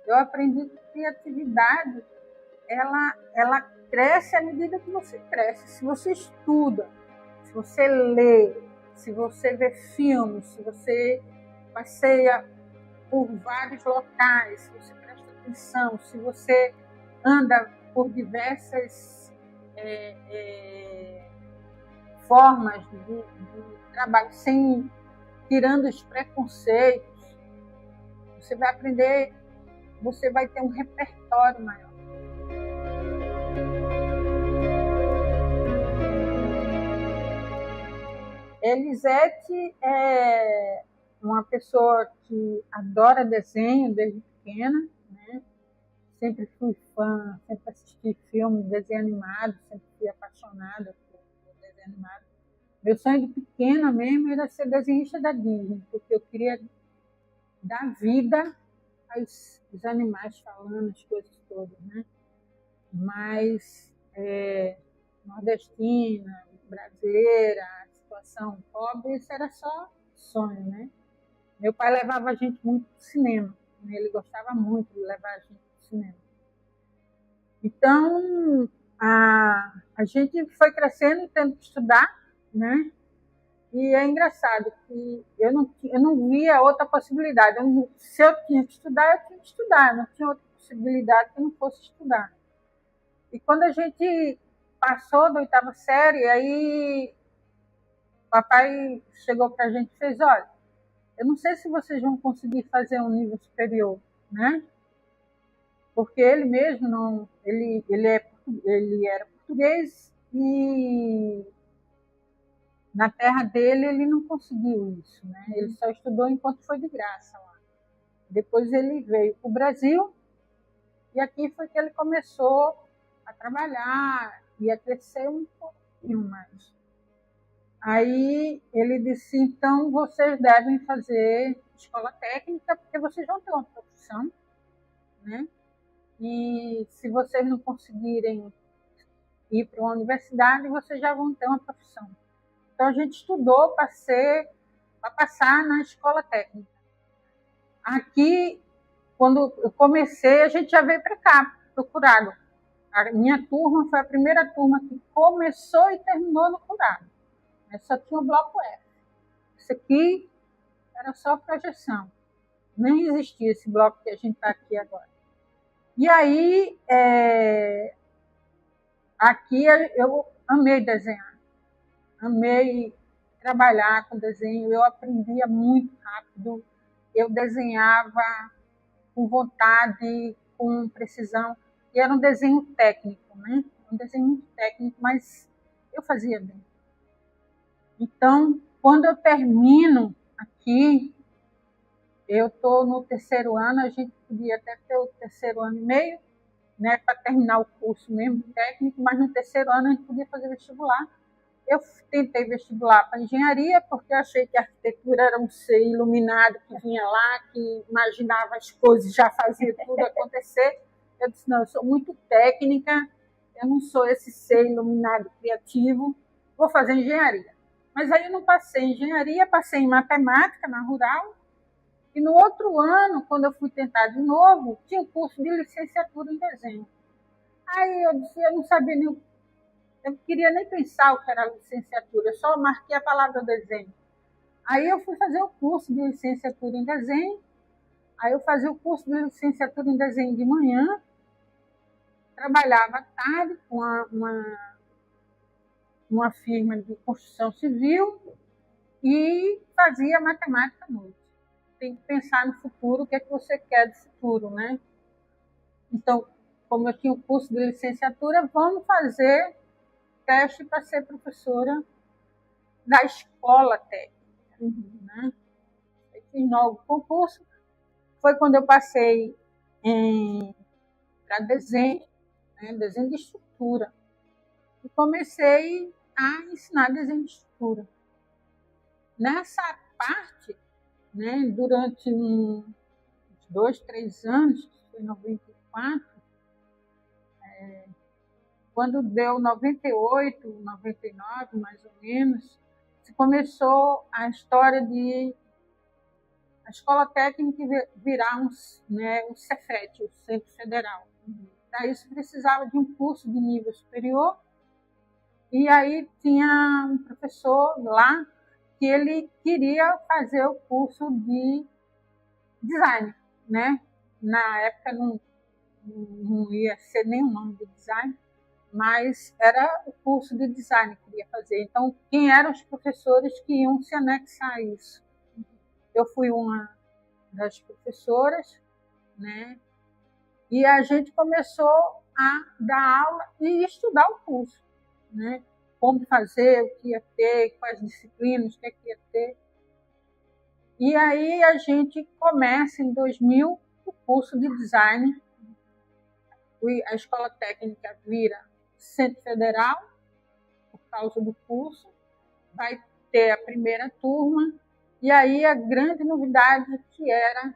Eu aprendi que criatividade, ela cresce à medida que você cresce. Se você estuda, se você lê, se você vê filmes, se você passeia por vários locais, se você presta atenção, se você anda por diversas formas de trabalho, tirando os preconceitos, você vai aprender, você vai ter um repertório maior. Elisete é uma pessoa que adora desenho desde pequena, né? Sempre fui fã, sempre assisti filmes, desenho animado, sempre fui apaixonada por desenho animado. Meu sonho de pequena mesmo era ser desenhista da Disney, porque eu queria dar vida aos animais falando, as coisas todas, né? Mas nordestina, brasileira, situação pobre, isso era só sonho, né? Meu pai levava a gente muito para o cinema, né? Ele gostava muito de levar a gente para o cinema. Então, a gente foi crescendo, tendo que estudar, né? E é engraçado que eu não via outra possibilidade. Se eu tinha que estudar, eu tinha que estudar. Não tinha outra possibilidade que eu não fosse estudar. E quando a gente passou da 8ª série, aí o papai chegou para a gente e fez, olha, eu não sei se vocês vão conseguir fazer um nível superior, né? Porque ele mesmo não, ele era português e na terra dele ele não conseguiu isso, né? Ele só estudou enquanto foi de graça lá. Depois ele veio para o Brasil e aqui foi que ele começou a trabalhar e a crescer um pouquinho mais. Aí ele disse, então vocês devem fazer escola técnica porque vocês vão ter uma profissão, né? E se vocês não conseguirem ir para uma universidade, vocês já vão ter uma profissão. Então a gente estudou para passar na escola técnica. Aqui, quando eu comecei, a gente já veio para cá, para o Curado. A minha turma foi a primeira turma que começou e terminou no Curado. Só tinha o bloco F. Isso aqui era só projeção. Nem existia esse bloco que a gente está aqui agora. E aí, aqui eu amei desenhar. Amei trabalhar com desenho. Eu aprendia muito rápido. Eu desenhava com vontade, com precisão. E era um desenho técnico, né? Um desenho muito técnico, mas eu fazia bem. Então, quando eu termino aqui, eu estou no 3º ano, a gente podia até ter o 3º ano e meio, né, para terminar o curso mesmo técnico, mas no 3º ano a gente podia fazer vestibular. Eu tentei vestibular para engenharia, porque eu achei que a arquitetura era um ser iluminado que vinha lá, que imaginava as coisas, já fazia tudo acontecer. Eu disse, não, eu sou muito técnica, eu não sou esse ser iluminado criativo, vou fazer engenharia. Mas aí eu não passei em engenharia, passei em matemática na rural, e no outro ano, quando eu fui tentar de novo, tinha um curso de licenciatura em desenho. Aí eu disse, eu não sabia nem, eu não queria nem pensar o que era licenciatura, eu só marquei a palavra desenho. Aí eu fui fazer o curso de licenciatura em desenho, aí eu fazia o curso de licenciatura em desenho de manhã, trabalhava à tarde com uma firma de construção civil e fazia matemática à noite. Tem que pensar no futuro, o que é que você quer do futuro, né? Então, como eu tinha o curso de licenciatura, vamos fazer teste para ser professora da escola técnica. Né? Eu fiz novo concurso, foi quando eu passei para desenho, né? Desenho de estrutura. E comecei a ensinar desenho de estrutura. Nessa parte, né, durante uns 2, 3 anos, foi em 94, quando deu 98, 99, mais ou menos, se começou a história de a escola técnica virar o Cefet, o Centro Federal. Para isso precisava de um curso de nível superior, e aí tinha um professor lá que ele queria fazer o curso de design, né? Na época não ia ser nenhum nome de design, mas era o curso de design que queria fazer. Então, quem eram os professores que iam se anexar a isso? Eu fui uma das professoras, né? E a gente começou a dar aula e estudar o curso, né? Como fazer, o que ia ter, quais disciplinas, o que ia ter. E aí a gente começa em 2000 o curso de design. A escola técnica vira Centro Federal por causa do curso. Vai ter a primeira turma. E aí a grande novidade que era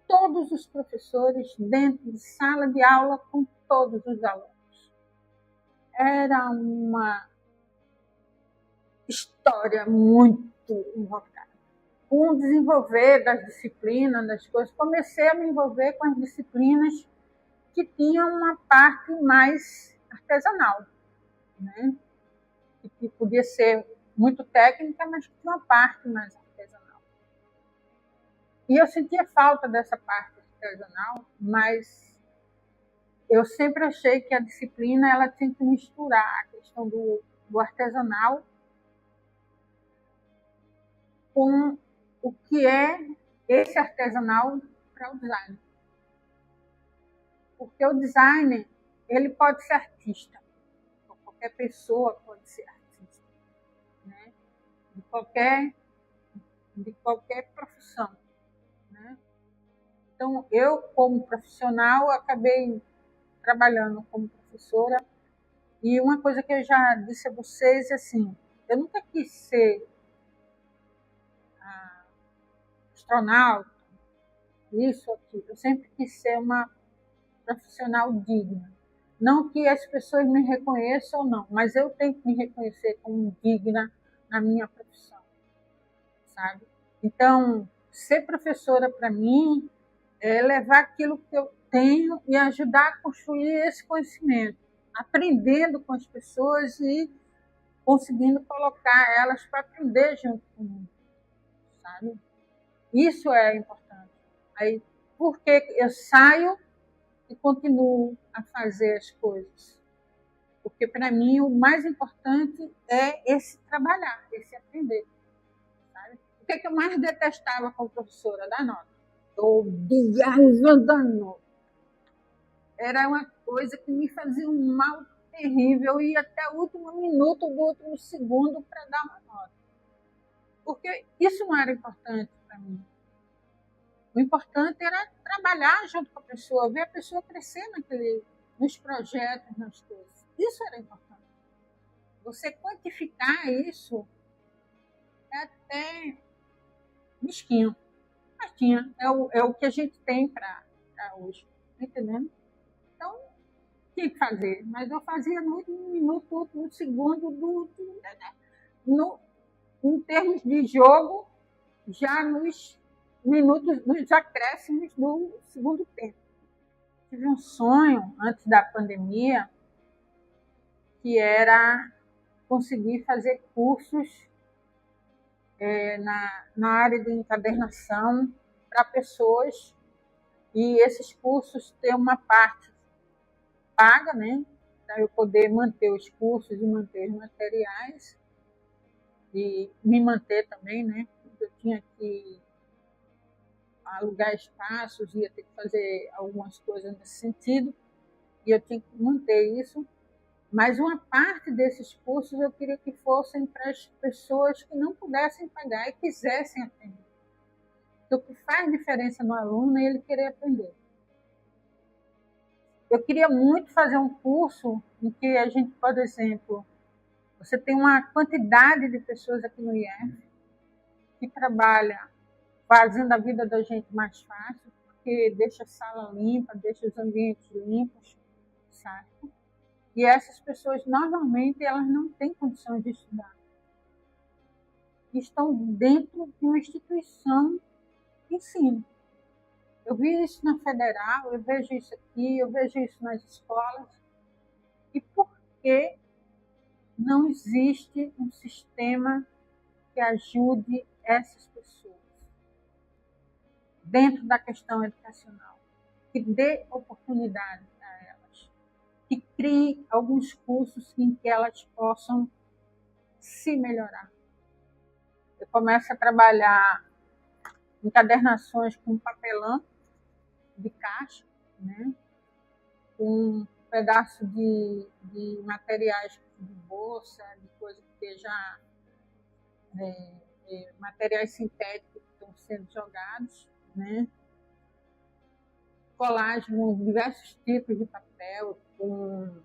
todos os professores dentro de sala de aula com todos os alunos. Era uma história muito invocada. Com o desenvolver das disciplinas, das coisas, comecei a me envolver com as disciplinas que tinham uma parte mais artesanal, né? Que podia ser muito técnica, mas que tinha uma parte mais artesanal. E eu sentia falta dessa parte artesanal, mas eu sempre achei que a disciplina ela tinha que misturar a questão do artesanal com o que é esse artesanal para o design. Porque o design, ele pode ser artista. Qualquer pessoa pode ser artista, né? De qualquer profissão, né? Então, eu, como profissional, acabei trabalhando como professora. E uma coisa que eu já disse a vocês é assim, eu nunca quis ser astronauta, isso, aquilo. Eu sempre quis ser uma profissional digna. Não que as pessoas me reconheçam ou não, mas eu tenho que me reconhecer como digna na minha profissão, sabe? Então, ser professora para mim é levar aquilo que eu tenho e ajudar a construir esse conhecimento, aprendendo com as pessoas e conseguindo colocar elas para aprender junto comigo, sabe? Isso é importante. Aí, por que eu saio e continuo a fazer as coisas? Porque, para mim, o mais importante é esse trabalhar, esse aprender. Sabe? O que eu mais detestava como professora? Dar nota. Odiava dar nota. Era uma coisa que me fazia um mal terrível. Eu ia até o último minuto do último segundo para dar uma nota. Porque isso não era importante para mim. O importante era trabalhar junto com a pessoa, ver a pessoa crescer nos projetos, nas coisas. Isso era importante. Você quantificar isso é até mesquinho. Mas é o que a gente tem para hoje. Tá entendendo? Então, tinha que fazer. Mas eu fazia no último minuto, no último segundo, em termos de jogo, já nos minutos, nos acréscimos do segundo tempo. Tive um sonho antes da pandemia que era conseguir fazer cursos na área de encadernação para pessoas e esses cursos ter uma parte paga, né, para eu poder manter os cursos e manter os materiais e me manter também, né, eu tinha que alugar espaços, ia ter que fazer algumas coisas nesse sentido e eu tinha que manter isso. Mas uma parte desses cursos eu queria que fossem para as pessoas que não pudessem pagar e quisessem aprender. Então, o que faz diferença no aluno é ele querer aprender. Eu queria muito fazer um curso em que a gente, por exemplo, você tem uma quantidade de pessoas aqui no IF que trabalha fazendo a vida da gente mais fácil, porque deixa a sala limpa, deixa os ambientes limpos, certo? E essas pessoas, normalmente, elas não têm condições de estudar. Estão dentro de uma instituição ensino. Eu vi isso na Federal, eu vejo isso aqui, eu vejo isso nas escolas. E por que não existe um sistema que ajude essas pessoas dentro da questão educacional, que dê oportunidade a elas, que crie alguns cursos em que elas possam se melhorar? Eu começo a trabalhar encadernações com papelão de caixa, né? Com um pedaço de materiais de bolsa, de coisa que esteja materiais sintéticos que estão sendo jogados, né? Colagem com diversos tipos de papel, com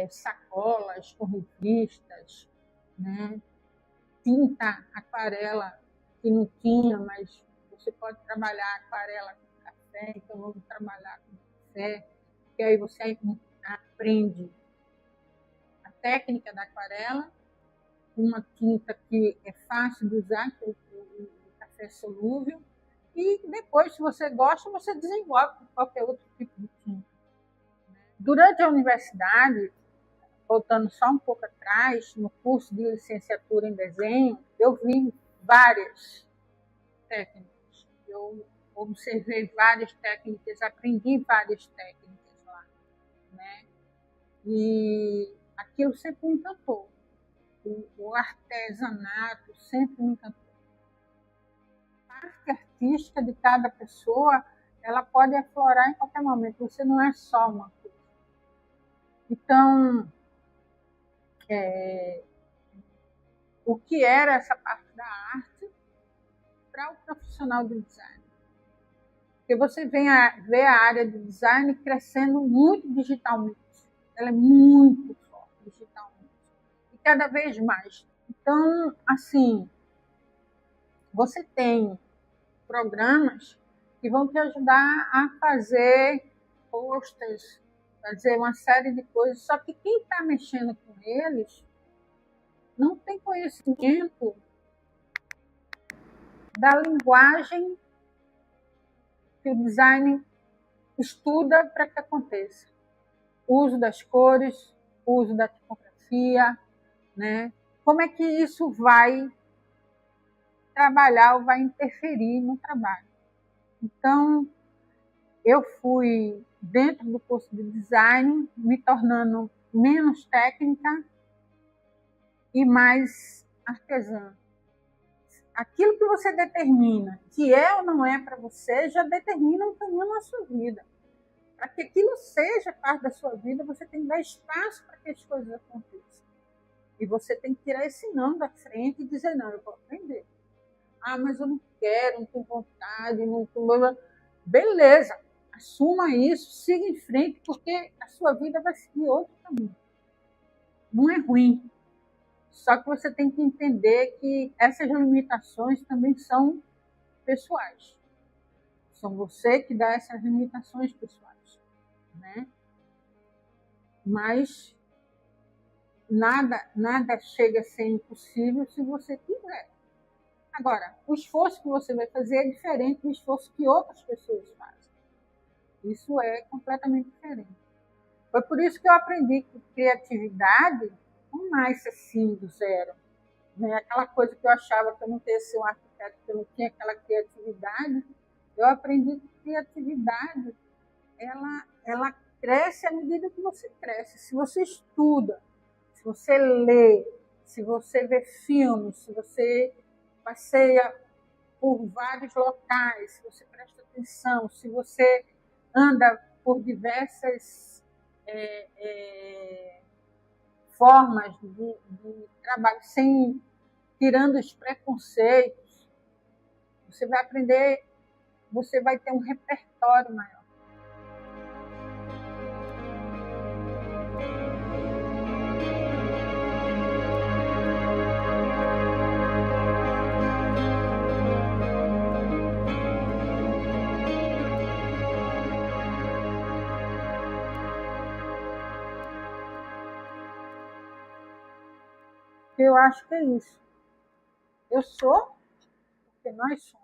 sacolas, com revistas, né? Tinta, aquarela, que não tinha, mas você pode trabalhar aquarela com café, então vamos trabalhar com café, que aí você aprende a técnica da aquarela, uma tinta que é fácil de usar, que é o café solúvel, e depois, se você gosta, você desenvolve qualquer outro tipo de tinta. Durante a universidade, voltando só um pouco atrás, no curso de licenciatura em desenho, eu vi várias técnicas. Eu observei várias técnicas, aprendi várias técnicas lá, né? E aquilo sempre me encantou. O artesanato sempre me encantou. A arte artística de cada pessoa, ela pode aflorar em qualquer momento. Você não é só uma coisa. Então, o que era essa parte da arte para o profissional do design? Porque você vê a área de design crescendo muito digitalmente. Ela é muito forte digitalmente. E cada vez mais. Então, assim, você tem programas que vão te ajudar a fazer posters, fazer uma série de coisas. Só que quem está mexendo com eles não tem conhecimento da linguagem que o design estuda para que aconteça. O uso das cores, o uso da tipografia, né? Como é que isso vai trabalhar ou vai interferir no trabalho? Então, eu fui, dentro do curso de design, me tornando menos técnica e mais artesã. Aquilo que você determina que é ou não é para você, já determina um caminho na sua vida. Para que aquilo seja parte da sua vida, você tem que dar espaço para que as coisas aconteçam. E você tem que tirar esse não da frente e dizer, não, eu vou aprender. Ah, mas eu não quero, não tenho vontade, não tenho... Beleza, assuma isso, siga em frente, porque a sua vida vai seguir outro caminho. Não é ruim. Só que você tem que entender que essas limitações também são pessoais. São você que dá essas limitações pessoais, né? Mas nada chega a ser impossível se você quiser. Agora, o esforço que você vai fazer é diferente do esforço que outras pessoas fazem. Isso é completamente diferente. Foi por isso que eu aprendi que criatividade não nasce assim do zero. Né? Aquela coisa que eu achava que eu não ia ser um arquiteto, que eu não tinha aquela criatividade, eu aprendi que criatividade ela cresce à medida que você cresce. Se você estuda, se você lê, se você vê filmes, se você passeia por vários locais, se você presta atenção, se você anda por diversas formas de trabalho, tirando os preconceitos, você vai aprender, você vai ter um repertório maior. Eu acho que é isso. Eu sou porque nós somos.